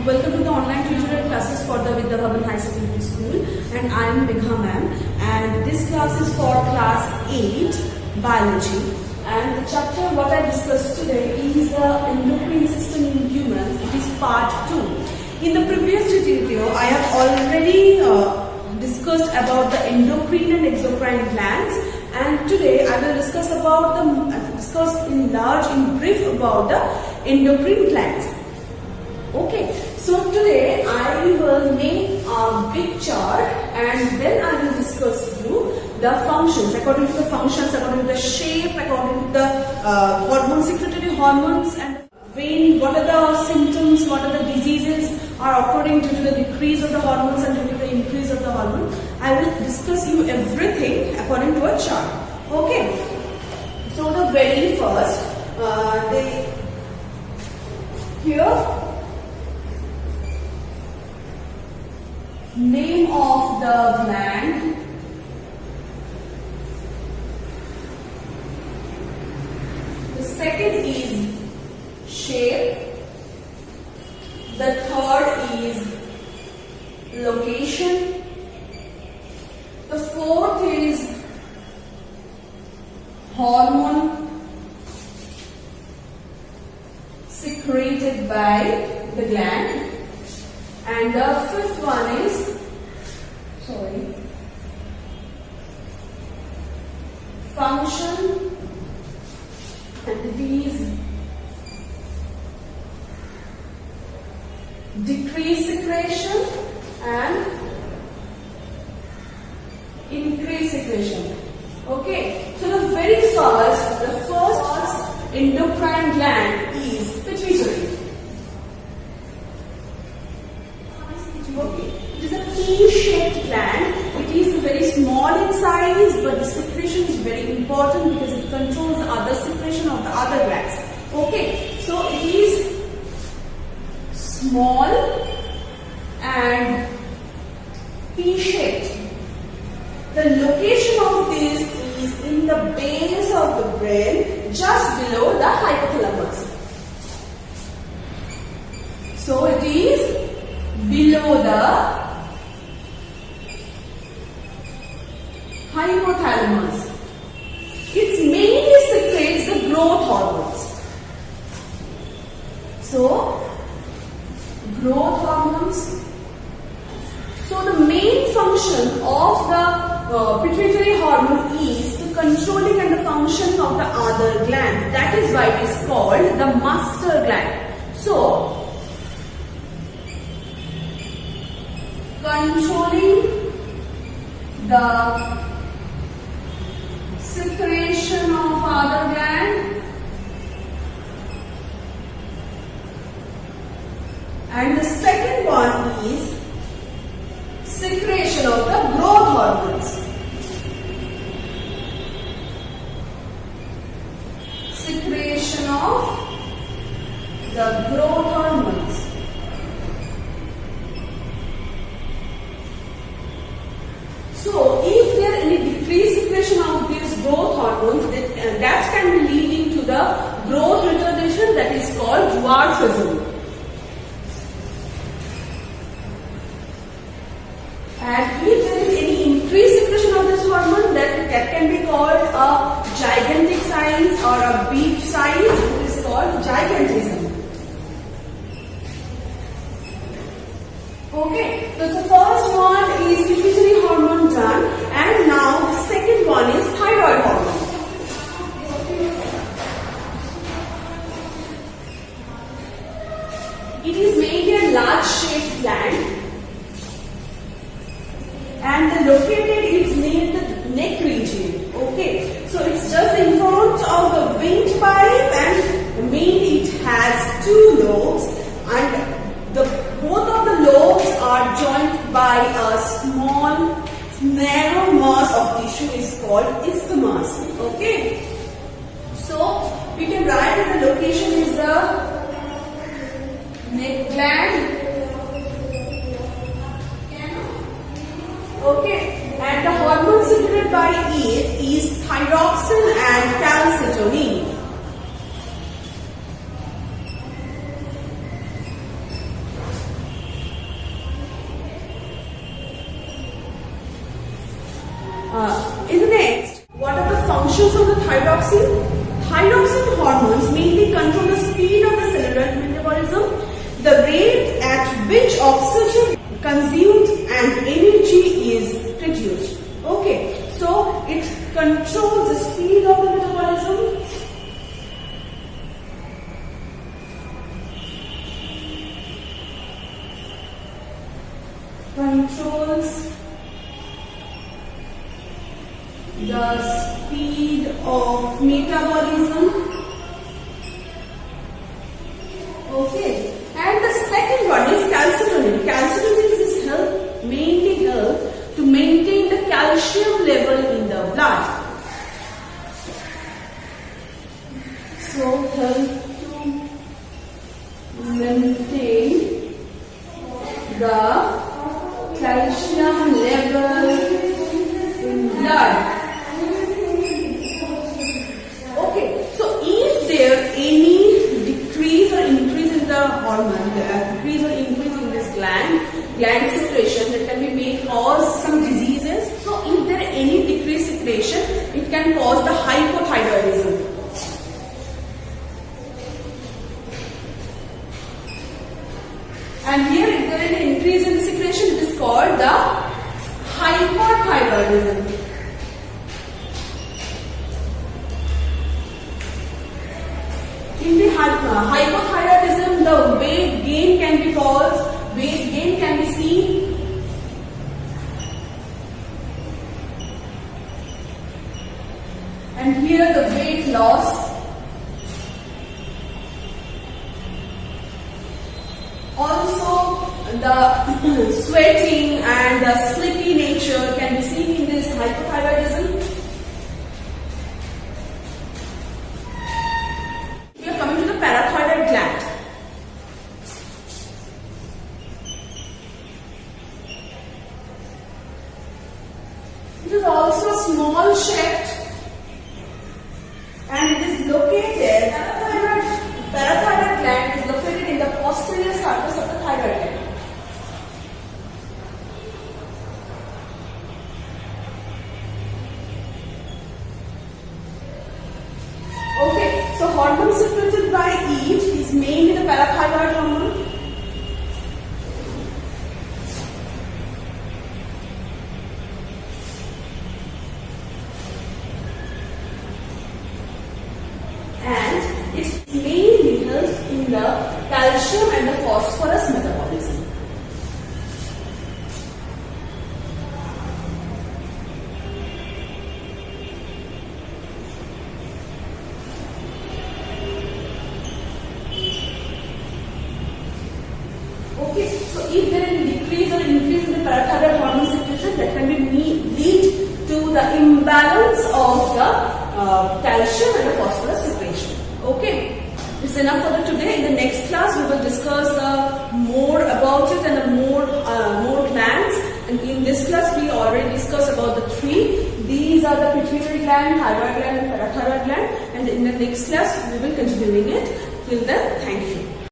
Welcome to the online tutorial classes for the Vidya Bhavan High Secondary School, and I am Megha ma'am, and this class is for class 8 biology, and the chapter what I discussed today is the endocrine system in humans. It is part 2. In the previous tutorial I have already discussed about the endocrine and exocrine glands, and today I will discuss in brief about the endocrine glands. Okay, so today I will make a big chart and then I will discuss you the functions, according to the functions, according to the shape, according to the hormone, secretory hormones, and what are the symptoms, what are the diseases are occurring due to the decrease of the hormones and due to the increase of the hormone. I will discuss you everything according to a chart. Okay, so the very first, here name of the gland, the second is shape, the third is location, the fourth is hormone secreted by the gland, and the fifth one is function, and these decrease secretion and increase secretion. Okay, so the first endocrine gland is pituitary. Okay, it is a pea-shaped gland. It is very small in size, but the secretion is very important because it controls the other secretion of the other glands. Okay, so it is small and pea-shaped. The location of this is in the base of the brain, just below the hypothalamus. So it is below the hypothalamus. It mainly secretes the growth hormones. So, growth hormones. So, the main function of the pituitary hormone is to controlling and the function of the other glands. That is why it is called the master gland. So, controlling the secretion of other gland and the second one is secretion of the growth hormones. Secretion of the growth hormones. So, if there is any decreased secretion of these growth hormones, that can be leading to the growth retardation, that is called dwarfism. And if there is any increased secretion of this hormone, that can be called a gigantic size or a beach size, it is called gigantism. Okay, so the first one is pituitary hormone done, and now the second one is thyroid hormone. It is mainly a large shaped gland, and located is near the neck region. Okay, so it's just in front of the winged pipe, and mainly it has two lobes, and both of the lobes are joined by a small narrow mass of tissue is called isthmus. Okay, so we can write that the location is the neck gland. Okay, and the hormone secreted by it is thyroxine and calcitonin. thyroxine. Thyroxine hormones mainly control the speed of the cellular metabolism, the rate at which oxygen consumed and energy is produced. Okay, so it controls the speed of the metabolism, controls the speed of metabolism. Okay, and the second one is calcitonin. Calcitonin is mainly help to maintain the calcium level in the blood. So help to maintain the calcium level in blood. Okay, so is there any decrease or increase in the hormone, decrease or increase in this gland secretion that can may cause some diseases? So if there any decreased secretion, it can cause the hypothyroidism. And here if there is an increase in the secretion, it is called the hyperthyroidism. In the hypothyroidism, the weight gain can be caused, weight gain can be seen. And here the weight loss. Also, the sweating and the sleepy nature can be seen in this hypothyroidism. We are coming to the parathyroid gland. It is also small shaped and it is located, parathyroid gland is located in the posterior surface of the thyroid gland. Okay, so hormone secreted by it is mainly the parathyroid hormone. And it mainly helps in the calcium and the phosphorus metabolism. Okay, so if there is a decrease or increase in the parathyroid hormone secretion, that can lead to the imbalance of the calcium and the phosphorus secretion. Okay, this is enough for today. In the next class, we will discuss more about it and more glands. And in this class, we already discussed about the three. These are the pituitary gland, thyroid gland, and parathyroid gland. And in the next class, we will continuing it. Till then, thank you.